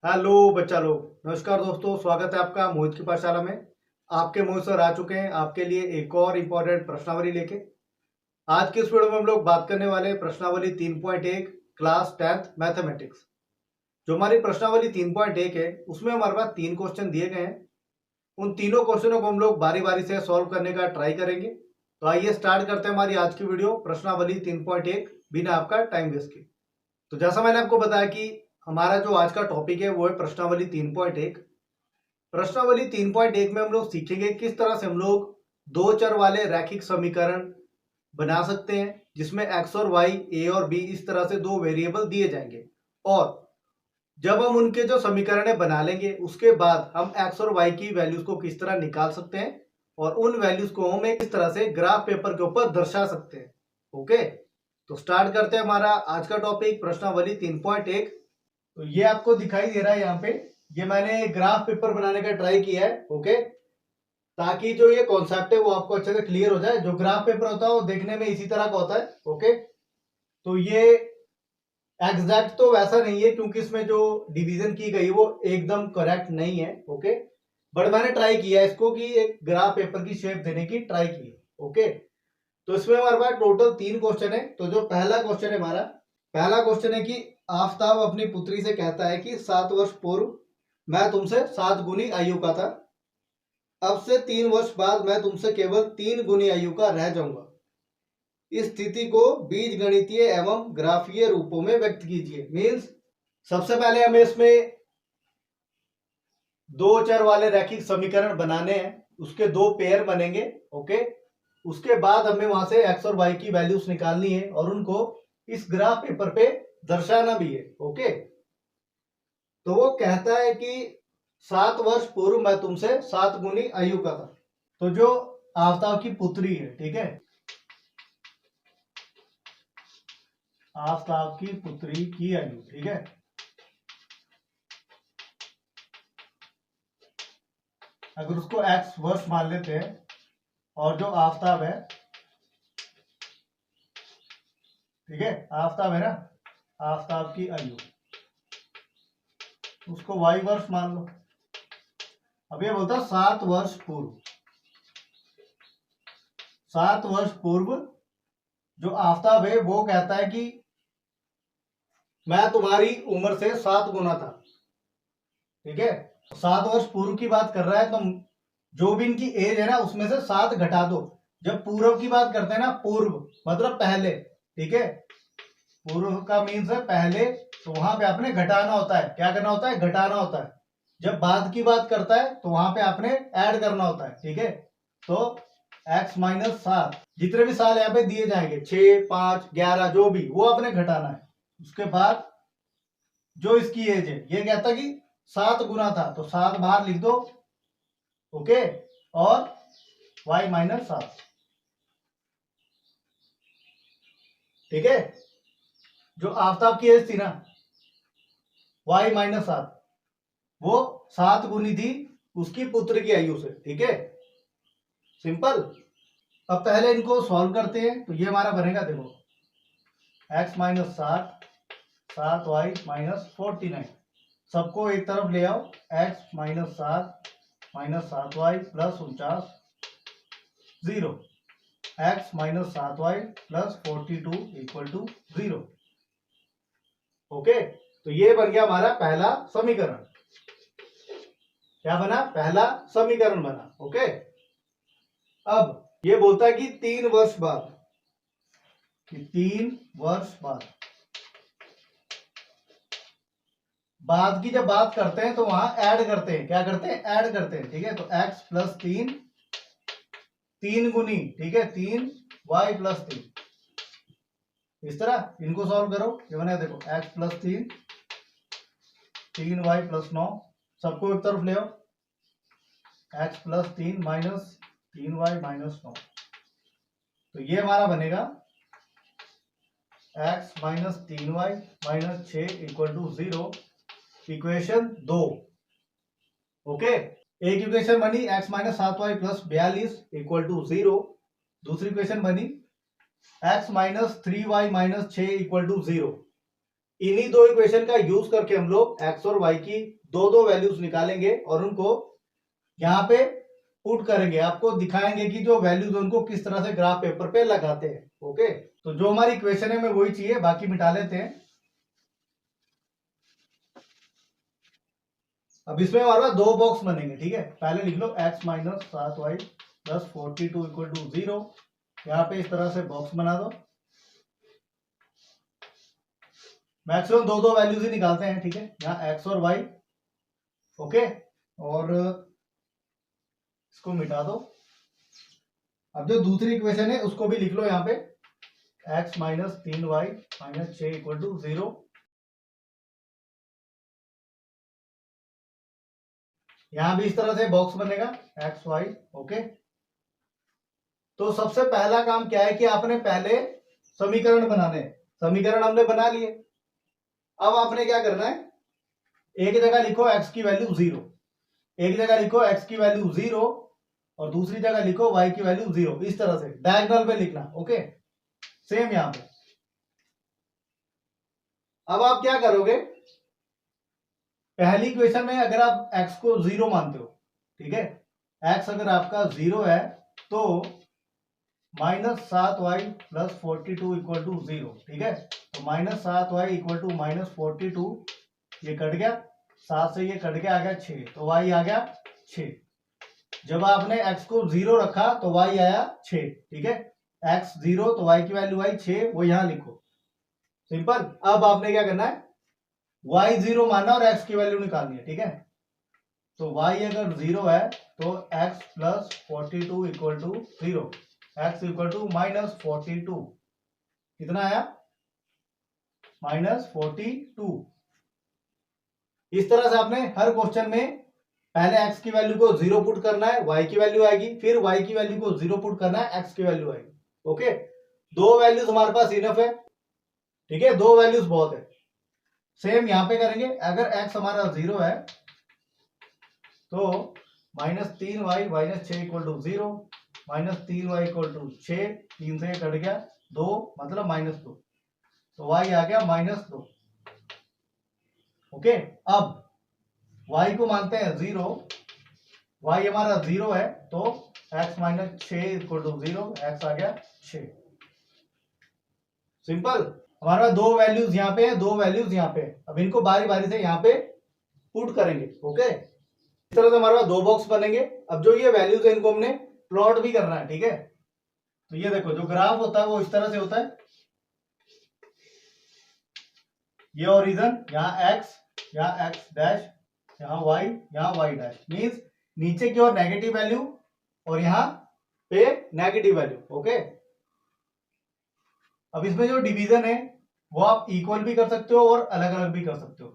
Hello बच्चा लोग, नमस्कार दोस्तों। स्वागत है आपका मोहित की पाठशाला में। आपके मोहित सर आ चुके हैं आपके लिए एक और इम्पोर्टेंट प्रश्नावली लेके। आज के इस वीडियो में हम लोग बात करने वाले हैं प्रश्नावली 3.1 क्लास 10th मैथमेटिक्स। जो हमारी प्रश्नावली 3.1 है उसमें हमारे पास 3 क्वेश्चन दिए गए हैं। उन तीनों क्वेश्चनों को हम लोग बारी बारी से सॉल्व करने का ट्राई करेंगे। तो आइए स्टार्ट करते हैं हमारी आज की वीडियो प्रश्नावली 3.1 बिना आपका टाइम वेस्ट किए। तो जैसा मैंने आपको बताया कि हमारा जो आज का टॉपिक है वो है प्रश्नावली 3.1। प्रश्नावली 3.1 में हम लोग सीखेंगे किस तरह से हम लोग दो चर वाले रैखिक समीकरण बना सकते हैं, जिसमें एक्स और वाई, ए और बी इस तरह से दो वेरिएबल दिए जाएंगे। और जब हम उनके जो समीकरण बना लेंगे उसके बाद हम एक्स और वाई की वैल्यूज को किस तरह निकाल सकते हैं और उन वैल्यूज को हम किस तरह से ग्राफ पेपर के ऊपर दर्शा सकते हैं। ओके, तो स्टार्ट करते हैं हमारा आज का टॉपिक प्रश्नावली 3.1। तो ये आपको दिखाई दे रहा है यहाँ पे, ये मैंने ग्राफ पेपर बनाने का ट्राई किया है। ओके, ताकि जो ये कॉन्सेप्ट है वो आपको अच्छे से क्लियर हो जाए। जो ग्राफ पेपर होता है वो देखने में इसी तरह का होता है। ओके, तो ये एग्जैक्ट तो वैसा नहीं है क्योंकि इसमें जो डिवीजन की गई वो एकदम करेक्ट नहीं है। ओके, बट मैंने ट्राई किया इसको कि एक ग्राफ पेपर की शेप देने की ट्राई की। ओके, तो इसमें हमारे पास टोटल 3 क्वेश्चन है। तो जो पहला क्वेश्चन है हमारा, पहला क्वेश्चन है कि आफताब अपनी पुत्री से कहता है कि 7 वर्ष पूर्व मैं तुमसे 7 गुनी आयु का था। अब से 3 वर्ष बाद मैं तुमसे केवल 3 गुनी आयु का रह जाऊंगा। इस स्थिति को बीज गणितीय एवं ग्राफीय रूपों में व्यक्त कीजिए। मीन्स सबसे पहले हमें इसमें दो चर वाले रैखिक समीकरण बनाने हैं, उसके दो पेयर बनेंगे। ओके, उसके बाद हमें वहां से एक्स और वाई की वैल्यूज निकालनी है और उनको इस ग्राफ पेपर पे दर्शाना भी है। ओके, तो वो कहता है कि 7 वर्ष पूर्व मैं तुमसे 7 गुनी आयु का था। तो जो आफ्ताब की पुत्री है, ठीक है, आफ्ताब की पुत्री की आयु, ठीक है, अगर उसको एक्स वर्ष मान लेते हैं और जो आफ्ताब है, ठीक है, आफ्ताब है ना, आफ्ताब की आयु उसको वाई वर्ष मान लो। अब ये बोलता 7 वर्ष पूर्व, 7 वर्ष पूर्व जो आफ्ताब है वो कहता है कि मैं तुम्हारी उम्र से 7 गुना था। ठीक है, 7 वर्ष पूर्व की बात कर रहा है, तो जो भी इनकी एज है ना उसमें से 7 घटा दो। जब पूर्व की बात करते हैं ना, पूर्व मतलब पहले, ठीक है, पूर्व का मीन्स है पहले, तो वहां पे आपने घटाना होता है। क्या करना होता है? घटाना होता है। जब बाद की बात करता है तो वहां पे आपने ऐड करना होता है। ठीक है, तो x माइनस 7, जितने भी साल यहाँ पे दिए जाएंगे 6, 5, 11 जो भी, वो आपने घटाना है। उसके बाद जो इसकी एज है, ये कहता कि 7 गुना था, तो 7 बाहर लिख दो। ओके, और y माइनस 7, ठीक है, जो आफ्ताब की एज थी ना y माइनस 7, वो 7 गुनी थी उसकी पुत्र की आयु से। ठीक है, सिंपल। अब पहले इनको सॉल्व करते हैं। तो ये हमारा बनेगा, देखो, x माइनस 7, 7y माइनस 49, सबको एक तरफ ले आओ। x minus 7 minus 7y plus 49, 0। x minus 7y plus 42 equal to 0। Okay, तो ये बन गया हमारा पहला समीकरण। क्या बना? पहला समीकरण बना। ओके, अब ये बोलता है कि 3 वर्ष बाद, कि 3 वर्ष बाद की जब बात करते हैं तो वहां ऐड करते हैं। क्या करते हैं? ऐड करते हैं। ठीक है, तो x प्लस 3, 3 गुनी, ठीक है, 3y प्लस 3, इस तरह इनको सॉल्व करो। ये बना, देखो, x प्लस 3, 3y प्लस 9, सबको एक तरफ ले आओ। x plus 3 minus 3y minus 9, तो ये हमारा बनेगा x minus 3y minus 6 equal to 0। Equation 2। Okay, एक इक्वेशन बनी x minus 7y plus 42 equal to 0। दूसरी इक्वेशन बनी x minus 3y minus 6 equal to 0। इन्हीं दो इक्वेशन का यूज करके हम लोग एक्स और वाई की दो दो वैल्यूज निकालेंगे और उनको यहाँ पे पुट करेंगे, आपको दिखाएंगे कि जो वैल्यूज उनको किस तरह से ग्राफ पेपर पे लगाते हैं। ओके, तो जो हमारी इक्वेशन है हमें वही चाहिए, बाकी मिटा लेते हैं। अब इसमें हमारे पास दो बॉक्स बनेंगे, ठीक है। पहले लिख लो x minus 7y plus 42 equal to 0। यहाँ पे इस तरह से बॉक्स बना दो। मैक्सिमम दो दो वैल्यूज ही निकालते हैं, ठीक है। यहाँ x और y, ओके, और इसको मिटा दो। अब जो दूसरी इक्वेशन है उसको भी लिख लो यहाँ पे, x minus 3y minus 6 equal to 0। यहां भी इस तरह से बॉक्स बनेगा एक्स वाई, ओके। तो सबसे पहला काम क्या है कि आपने पहले समीकरण बनाने, समीकरण हमने बना लिए। अब आपने क्या करना है, एक जगह लिखो x की वैल्यू 0, एक जगह लिखो x की वैल्यू 0 और दूसरी जगह लिखो y की वैल्यू 0। इस तरह से डायगोनल पे लिखना, ओके। सेम यहां पे। अब आप क्या करोगे, पहली इक्वेशन में अगर आप x को 0 मानते हो, ठीक है, x अगर आपका 0 है तो -7y प्लस 42 इक्वल टू 0, ठीक है। तो -7y इक्वल टू -42, ये कट गया, 7 से ये कट के आ गया 6, तो y आ गया 6। जब आपने x को 0 रखा तो y आया 6, ठीक है। x 0 तो y की वैल्यू आई 6, वो यहां लिखो, सिंपल। अब आपने क्या करना है, y 0 मानना और x की वैल्यू निकालनी है, ठीक है। तो y अगर 0 है तो x plus 42 equal to 0, x equal to -42, कितना आया, -42। इस तरह से आपने हर क्वेश्चन में पहले x की वैल्यू को 0 पुट करना है, y की वैल्यू आएगी, फिर y की वैल्यू को 0 पुट करना है, x की वैल्यू आएगी, ओके। दो वैल्यूज हमारे पास इनफ है, ठीक है, दो वैल्यूज बहुत है। सेम यहां पे करेंगे, अगर x हमारा 0 है तो -3y minus 6 equal to 0, -3y equal to 6, 3 से कट गया 2, मतलब -2, तो y आ गया -2, ओके। अब y को मानते हैं 0, y हमारा 0 है तो x minus 6 equal to 0, x आ गया 6, सिंपल। हमारा दो वैल्यूज यहाँ पे है, दो वैल्यूज यहाँ पे है। अब इनको बारी बारी से यहाँ पे पुट करेंगे, ओके। इस तरह से हमारे पास दो बॉक्स बनेंगे। अब जो ये वैल्यूज है इनको हमने प्लॉट भी करना है, ठीक है। तो ये देखो, जो ग्राफ होता है वो इस तरह से होता है, ये ओरिजिन, यहाँ x, यहाँ x डैश, यहाँ y, यहाँ y डैश, मींस नीचे की ओर नेगेटिव वैल्यू और यहाँ पे नेगेटिव वैल्यू, ओके। अब इसमें जो डिवीजन है वो आप इक्वल भी कर सकते हो और अलग अलग भी कर सकते हो,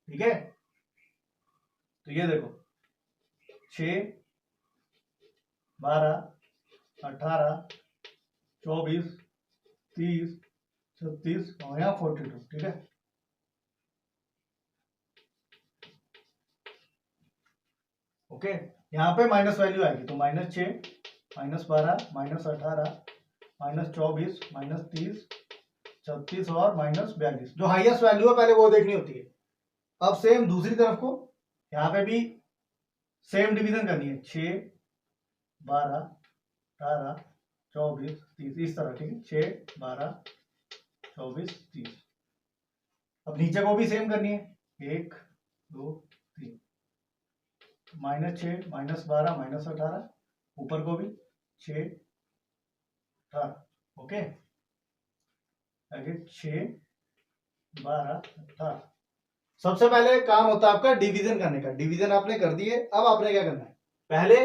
ठीक है। तो ये देखो 6, 12, 18, 24, 30, 36 और यहाँ 42, ठीक है। ओके, यहाँ पे माइनस वैल्यू आएगी तो -6, -12, -18, -24, -30, 36 और -42, जो हाईएस्ट वैल्यू है पहले वो देखनी होती है। अब सेम दूसरी तरफ को, यहाँ पे भी सेम डिवीजन करनी है, 6, 12, 18, 24, 30, इस तरह, ठीक है, 6, 12, 24, 30। अब नीचे को भी सेम करनी है, 1, 2, 3, -6, -12, -18, ऊपर को भी 6, 18, ओके। आगे 6, 12, 18। सबसे पहले काम होता है आपका डिवीजन करने का। डिवीजन आपने कर दिए, अब आपने क्या करना है, पहले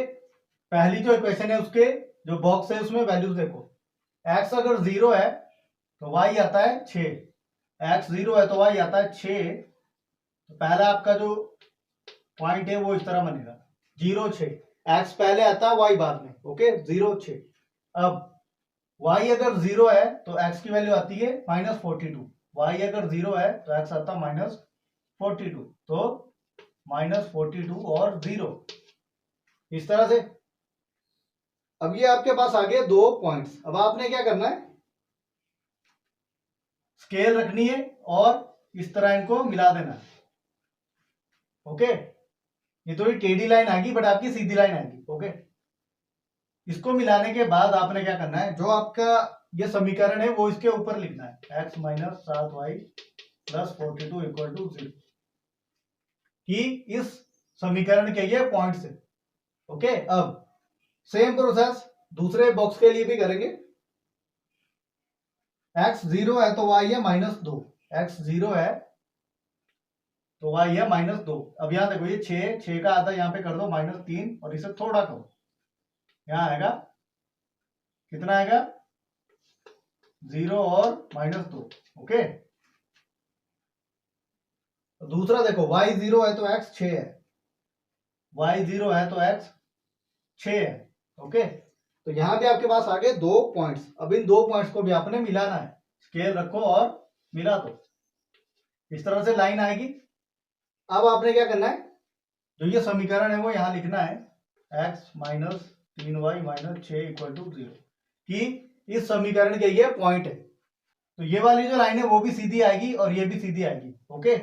पहली जो इक्वेशन है उसके जो बॉक्स है उसमें वैल्यूज देखो। x अगर 0 है तो y आता है 6, x 0 है तो y आता है 6। तो पहला आपका जो पॉइंट है वो इस तरह बनेगा, 0, 6, x पहले आता है y बाद में, ओके, 0, 6। अब y अगर 0 है तो x की वैल्यू आती है -42, y अगर 0 है तो x आता है -42, तो -42 और 0, इस तरह से। अब ये आपके पास आ गए दो पॉइंट्स। अब आपने क्या करना है, स्केल रखनी है और इस तरह इनको मिला देना। ओके, ये थोड़ी टेढ़ी लाइन आएगी बट आपकी सीधी लाइन आएगी। ओके, इसको मिलाने के बाद आपने क्या करना है, जो आपका ये समीकरण है वो इसके ऊपर लिखना है, x minus 7y plus 42 equal to 0, कि इस समीकरण के ये पॉइंट्स है। ओके, अब सेम प्रोसेस दूसरे बॉक्स के लिए भी करेंगे। x 0 है तो y है -2, x 0 है तो y है -2। अब यहां देखो ये 6 का आधा यहाँ पे कर दो -3 और इसे थोड़ा करो, यहां आएगा कितना आएगा 0 और -2। ओके, तो दूसरा देखो y 0 है तो x 6 है, y 0 है तो x 6 है। ओके, तो यहां पे आपके पास आ गए 2 पॉइंट्स। अब इन 2 पॉइंट्स को भी आपने मिलाना है, स्केल रखो और मिला दो, इस तरह से लाइन आएगी। अब आपने क्या करना है, जो ये समीकरण है वो यहां लिखना है, x minus 3y minus 6 equal to 0, कि इस समीकरण के ये पॉइंट है। तो ये वाली जो लाइन है वो भी सीधी आएगी और ये भी सीधी आएगी। ओके,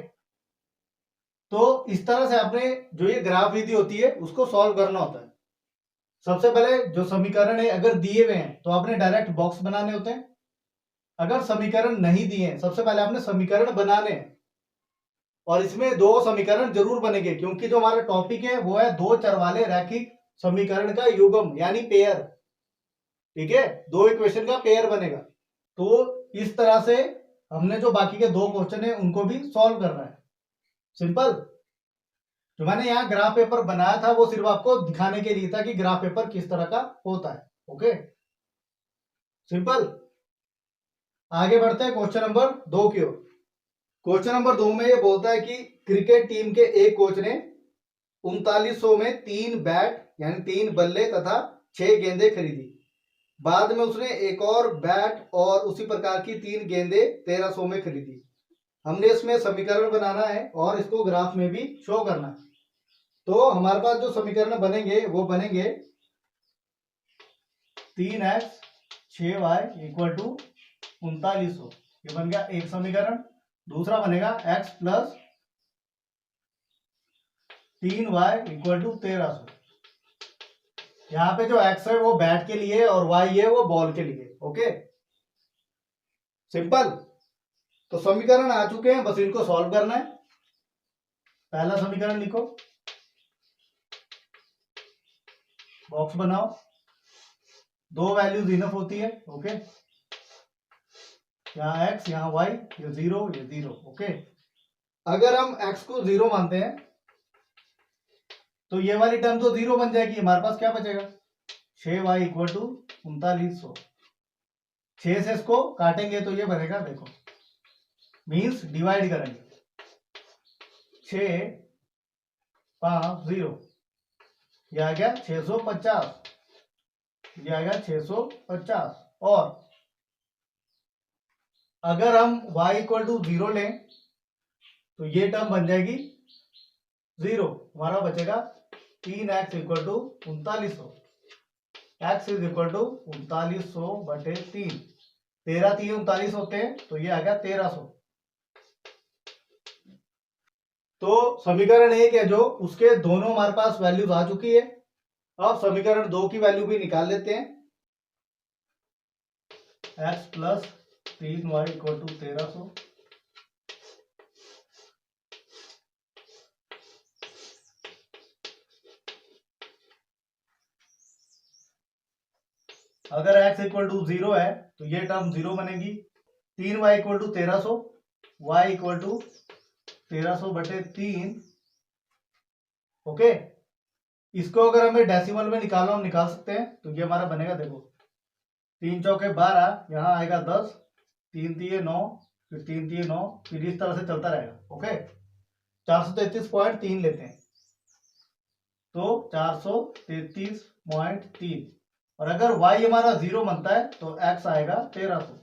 तो इस तरह से आपने जो ये ग्राफ विधि होती है उसको सॉल्व करना होता है। सबसे पहले जो समीकरण है अगर दिए हुए हैं तो आपने डायरेक्ट बॉक्स बनाने होते हैं। अगर समीकरण नहीं दिए हैं, सबसे पहले आपने समीकरण बनाने हैं, और इसमें 2 समीकरण जरूर बनेंगे, क्योंकि जो हमारा टॉपिक है वो है 2 चर वाले रैखिक समीकरण का युग्म यानी पेयर। ठीक है, 2 इक्वेशन का पेयर बनेगा। तो इस तरह से हमने जो बाकी के 2 क्वेश्चन है उनको भी सॉल्व करना है। सिंपल। जो मैंने यहाँ ग्राफ पेपर बनाया था वो सिर्फ आपको दिखाने के लिए था कि ग्राफ पेपर किस तरह का होता है। Okay, simple. आगे बढ़ते हैं क्वेश्चन नंबर 2 की ओर। क्वेश्चन नंबर 2 में ये बोलता है कि क्रिकेट टीम के एक कोच ने 3900 में 3 बैट यानी 3 बल्ले तथा 6 गेंदें खरीदी। बाद में उसने एक और बैट और उसी प्रकार की 3 गेंदें 1300 में खरीदी। हमने इसमें समीकरण बनाना है और इसको ग्राफ में भी शो करना है। तो हमारे पास जो समीकरण बनेंगे वो बनेंगे 3x 6y इक्वल टू 3900, ये बन गया एक समीकरण। दूसरा बनेगा x plus 3y equal to 1300। यहाँ पे जो x है वो बैट के लिए और y है वो बॉल के लिए। Okay, simple. तो समीकरण आ चुके हैं, बस इनको सॉल्व करना है। पहला समीकरण लिखो, बॉक्स बनाओ, 2 वैल्यूज इनफ होती है। ओके, यहाँ x यहाँ y, ये 0 ये 0। ओके, अगर हम x को 0 मानते हैं तो ये वाली टर्म तो 0 बन जाएगी। हमारे पास क्या बचेगा 6y इक्वल टू 3900। 6 से इसको काटेंगे तो ये बनेगा, देखो मीन्स डिवाइड करेंगे, 6 5 0, ये आ गया 650, ये आ गया 650। और अगर हम y इक्वल टू 0 लें तो ये टर्म बन जाएगी 0, हमारा बचेगा 3x equal to 3900। x is equal to 3900 बटे 3, 13 3 39 होते हैं, तो ये आ गया 1300। तो समीकरण 1 है जो उसके दोनों हमारे पास वैल्यूज आ चुकी है। अब समीकरण 2 की वैल्यू भी निकाल लेते हैं, x plus 3y equal to 1300। अगर x इक्वल टू 0 है तो ये टर्म 0 बनेगी। 3y equal to 1300, y equal to 1300 बटे 3। ओके, इसको अगर हमें डेसिमल में निकालना हम निकाल सकते हैं। तो ये हमारा बनेगा, देखो 3 चौके 12, यहाँ आएगा 10, 3 तिये 9, फिर 3 तिये 9, फिर इस तरह से चलता रहेगा। ओके, 433.3 लेते हैं तो 433.3। और अगर y हमारा 0 बनता है तो x आएगा 1300।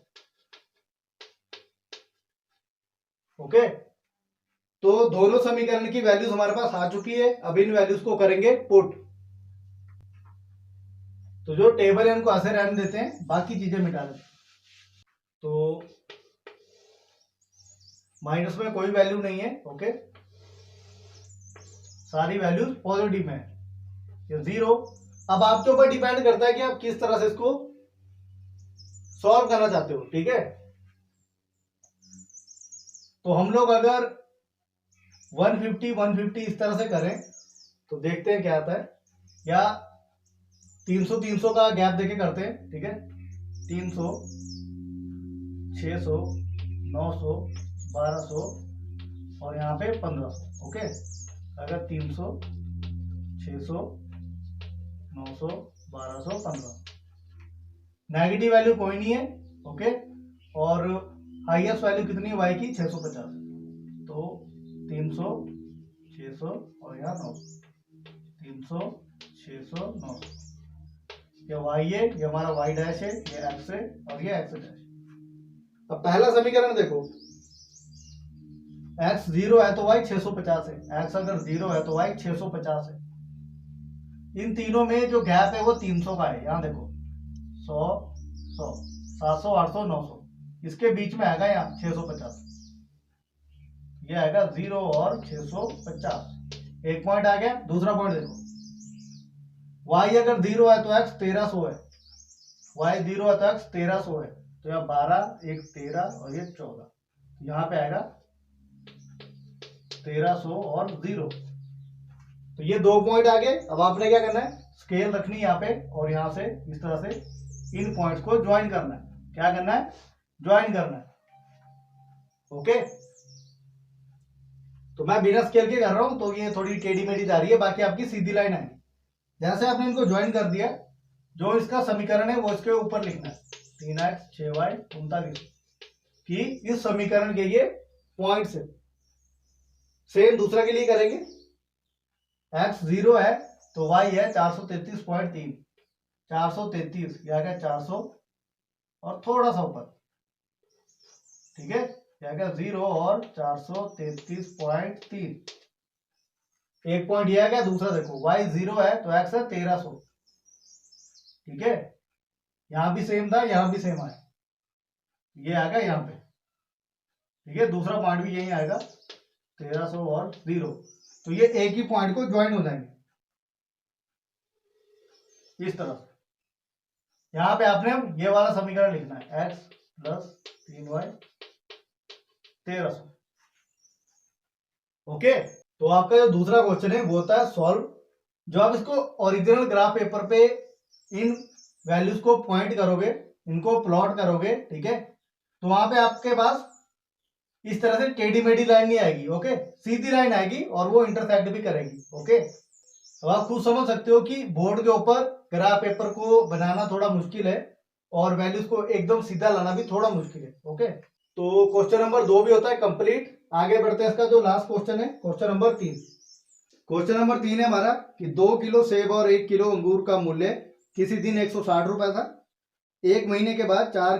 ओके, तो दोनों समीकरण की वैल्यूज हमारे पास आ चुकी है। अब इन वैल्यूज को करेंगे पुट। तो जो टेबल है उनको ऐसे रहने देते हैं, बाकी चीजें मिटा देते हैं। तो माइनस में कोई वैल्यू नहीं है। ओके, सारी वैल्यूज पॉजिटिव में है। ये 0। अब आपके ऊपर डिपेंड करता है कि आप किस तरह से इसको सॉल्व करना चाहते हो। ठीक है, तो हम लोग अगर 150 इस तरह से करें तो देखते हैं क्या आता है, या 300 का गैप देके करते हैं। ठीक है, 300, 600, 900, 1200 और यहाँ पे 1500। ओके, अगर 300, 600, 900, 1200, 1500, नेगेटिव वैल्यू कोई नहीं है। ओके, और हाईएस्ट वैल्यू कितनी है वाई की, 650। तो 300, 600 और यहाँ 900, 300, 600, 900। ये वाई है, ये हमारा वाई डैश है, ये एक्स है और ये एक्स डैश। अब पहला समीकरण देखो, x 0 है तो y 650 है, x अगर 0 है तो y 650 है। इन तीनों में जो गैप है वो 300 का है। यहाँ देखो 100, 100, 700, 800, 900, इसके बीच में आएगा यहाँ 650। ये आएगा 0 और 650। एक पॉइंट आ गया। दूसरा पॉइंट देखो, y अगर 0 है तो x 1300 है, y 0 है तो x 1300 है। तो यहाँ 12, एक 13 और ये 14, यहाँ पे आएगा 1300 और 0। तो ये 2 पॉइंट आ गए। अब आपने क्या करना है, स्केल रखनी है यहाँ पे और यहाँ से इस तरह से इन पॉइंट्स को ज्वाइन करना है। क्या करना है, ज्वाइन करना है। ओके, तो मैं बिना स्केल के कर रहा हूं तो ये थोड़ी टेढ़ी मेढ़ी जा रही है, बाकी आपकी सीधी लाइन है। जैसे आपने इनको ज्वाइन कर दिया, जो इसका समीकरण है वो इसके ऊपर लिखना है, 3x 6y 39 कि इस समीकरण के ये पॉइंट्स है। सेम दूसरा के लिए करेंगे, x 0 है तो y है 433.3, 433 या क्या 400 और थोड़ा सा ऊपर। ठीक है, क्या क्या 0 और 433.3। एक पॉइंट ये आ गया। दूसरा देखो, y 0 है तो x है 1300। ठीक है, यहां भी सेम था, यहां भी सेम आया, ये आ गया यहाँ पे। ठीक है, दूसरा पॉइंट भी यही आएगा 1300 और 0। तो ये एक ही पॉइंट को ज्वाइन हो जाएंगे इस तरह से। यहां पे आपने ये वाला समीकरण लिखना है, x प्लस 3y 1300। ओके, तो आपका जो दूसरा क्वेश्चन है वो होता है सॉल्व। जो आप इसको ओरिजिनल ग्राफ पेपर पे इन वैल्यूज को पॉइंट करोगे, इनको प्लॉट करोगे, ठीक है, तो वहां पे आपके पास इस तरह से टेढ़ी मेढ़ी लाइन नहीं आएगी। ओके, सीधी लाइन आएगी और वो इंटरसेक्ट भी करेगी। ओके, तो आप खुद समझ सकते हो कि बोर्ड के ऊपर ग्राफ पेपर को बनाना थोड़ा मुश्किल है और वैल्यूज को एकदम सीधा लाना भी थोड़ा मुश्किल है। ओके, तो क्वेश्चन नंबर 2 भी होता है कंप्लीट। आगे बढ़ते हैं, इसका जो लास्ट क्वेश्चन है क्वेश्चन नंबर 3। क्वेश्चन नंबर 3 है हमारा कि 2 किलो सेब और 1 किलो अंगूर का मूल्य किसी दिन 160 रुपए था। एक महीने के बाद 4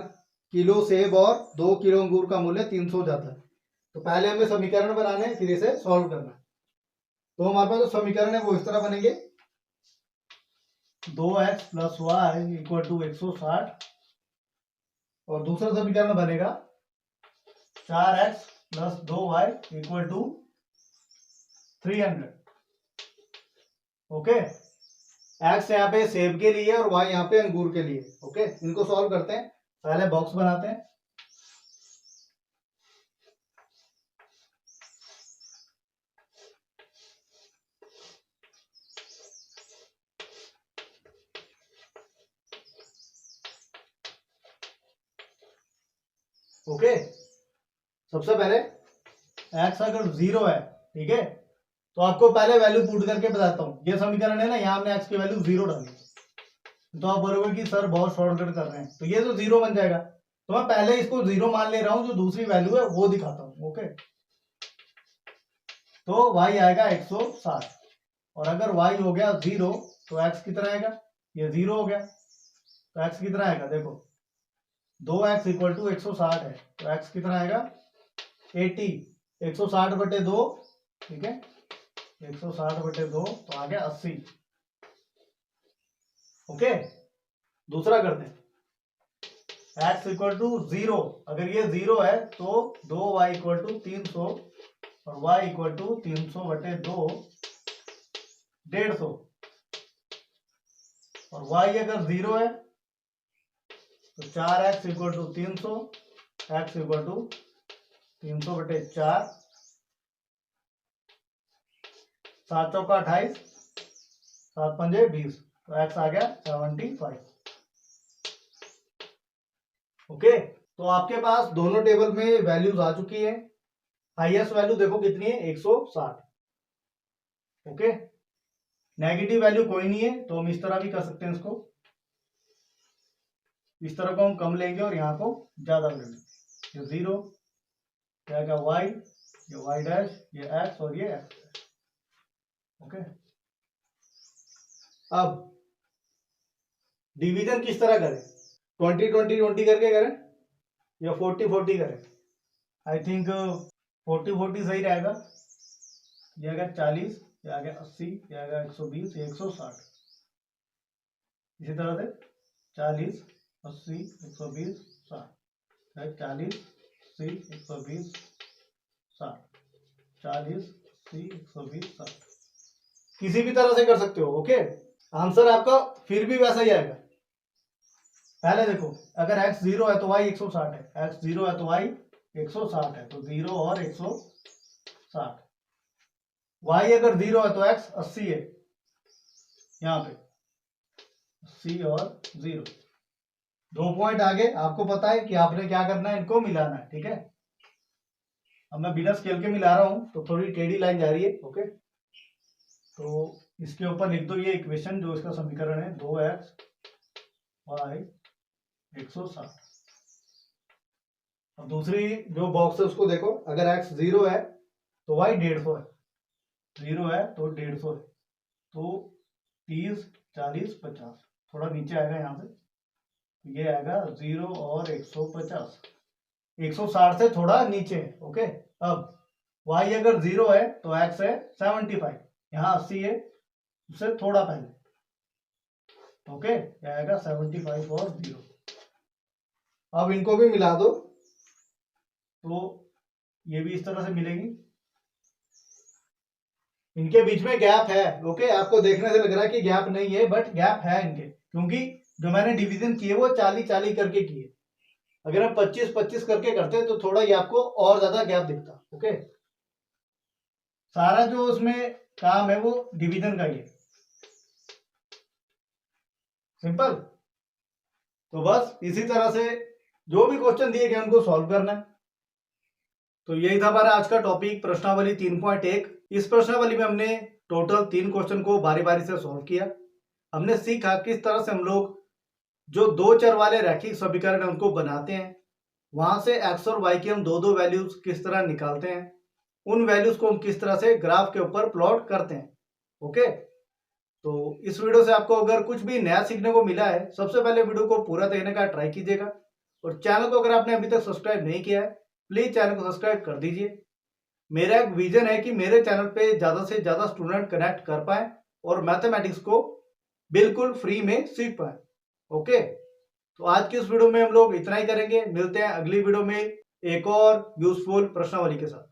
किलो सेब और 2 किलो अंगूर का मूल्य 300 हो जाता है। तो पहले हमें समीकरण बनाने हैं, फिर इसे सॉल्व करना है। तो हमारे पास जो समीकरण है वो इस तरह बनेंगे, 2x plus Y equal to 160 और दूसरा समीकरण बनेगा 4x plus 2y equal to 300। Okay, x यहाँ पे सेब के लिए और y यहाँ पे अंगूर के लिए। ओके, इनको सॉल्व करते हैं। पहले बॉक्स बनाते हैं। ओके, सबसे पहले x अगर 0 है, ठीक है, तो आपको पहले वैल्यू पुट करके बताता हूं। ये समीकरण है ना, यहाँ हमने x की वैल्यू 0 डाली, तो आप बोलोगे कि सर बहुत शॉर्टकट कर रहे हैं, तो ये तो 0 बन जाएगा। तो मैं पहले इसको 0 मान ले रहा हूं, जो दूसरी वैल्यू है वो दिखाता हूं। ओके, तो y आएगा 160 और अगर y हो गया 0 तो x कितना आएगा, ये 0 हो गया, तो x कितना आएगा, देखो 2x इक्वल टू 160 है, तो x कितना आएगा 80, 160 बटे 2, ठीक है, 160 बटे 2 तो आ गया 80। ओके, दूसरा करते हैं, x इक्वल टू 0, अगर ये 0 है तो 2y इक्वल टू 300 और y इक्वल टू 300 बटे 2 150, और y अगर 0 है तो 4x equal to 300, x equal to 300 बटे 4, 7 चौका 28, 7 पंजे 20, तो x आ गया 75। ओके, तो आपके पास दोनों टेबल में वैल्यूज आ चुकी है। हाईएस्ट वैल्यू देखो कितनी है, 160। ओके, नेगेटिव वैल्यू कोई नहीं है तो हम इस तरह भी कर सकते हैं इसको, इस तरह को हम कम लेंगे और यहाँ को ज्यादा ले लेंगे। ये 0, क्या क्या y, ये y डैश, ये x और ये x। ओके, अब डिवीजन किस तरह करें, 20-20-20 करके करें या 40-40 करें? आई थिंक 40-40 सही रहेगा। ये आ गया 40, ये आ गया 80, ये आ गया 120, ये 160। इसी तरह से 40, 80, 120, 60, 40, 80, 120, 60, 40, 80, 120, 60, किसी भी तरह से कर सकते हो। ओके, आंसर आपका फिर भी वैसा ही आएगा। पहले देखो, अगर x 0 है तो y 160 है, x 0 है तो y 160 है, तो 0 और 160। y अगर 0 है तो x 80 है, यहाँ पे 80 और 0, 2 पॉइंट आगे। आपको पता है कि आपने क्या करना है, इनको मिलाना है। ठीक है, अब मैं बिना स्केल के मिला रहा हूं तो थोड़ी टेढ़ी लाइन जा रही है। ओके, तो इसके ऊपर लिख दो ये इक्वेशन, जो इसका समीकरण है, 2x y 160। अब दूसरी जो बॉक्स है उसको देखो, अगर x 0 है तो y 150 है, 0 है तो 150 है, तो 30, 40, 50, थोड़ा नीचे आएगा यहाँ से, ये आएगा 0 और 150, 160 से थोड़ा नीचे है। ओके, अब y अगर 0 है तो x है 75, यहाँ 80 है, उससे थोड़ा पहले। ओके, ये आएगा 75 और 0। अब इनको भी मिला दो तो ये भी इस तरह से मिलेगी, इनके बीच में गैप है। ओके, आपको देखने से लग रहा है कि गैप नहीं है, बट गैप है इनके, क्योंकि जो मैंने डिवीजन किए वो 40-40 करके किए। अगर हम 25-25 करके करते तो थोड़ा ये आपको और ज्यादा गैप दिखता। ओके, सारा जो उसमें काम है वो डिवीजन का ही है, सिंपल। तो बस इसी तरह से जो भी क्वेश्चन दिए गए उनको सॉल्व करना है। तो यही था हमारा आज का टॉपिक, प्रश्नावली 3.1। इस प्रश्नावली में हमने टोटल 3 क्वेश्चन को बारी बारी से सॉल्व किया। हमने सीखा किस तरह से हम लोग जो 2 चर वाले रैखिक समीकरण है उनको बनाते हैं, वहां से x और y की हम दो वैल्यूज किस तरह निकालते हैं, उन वैल्यूज को हम किस तरह से ग्राफ के ऊपर प्लॉट करते हैं। ओके, तो इस वीडियो से आपको अगर कुछ भी नया सीखने को मिला है, सबसे पहले वीडियो को पूरा देखने का ट्राई कीजिएगा, और चैनल को अगर आपने अभी तक सब्सक्राइब नहीं किया है, प्लीज चैनल को सब्सक्राइब कर दीजिए। मेरा एक विजन है कि मेरे चैनल पे ज्यादा से ज्यादा स्टूडेंट कनेक्ट कर पाए और मैथमेटिक्स को बिल्कुल फ्री में सीख पाए। ओके, तो आज की इस वीडियो में हम लोग इतना ही करेंगे। मिलते हैं अगली वीडियो में एक और यूजफुल प्रश्नावली के साथ।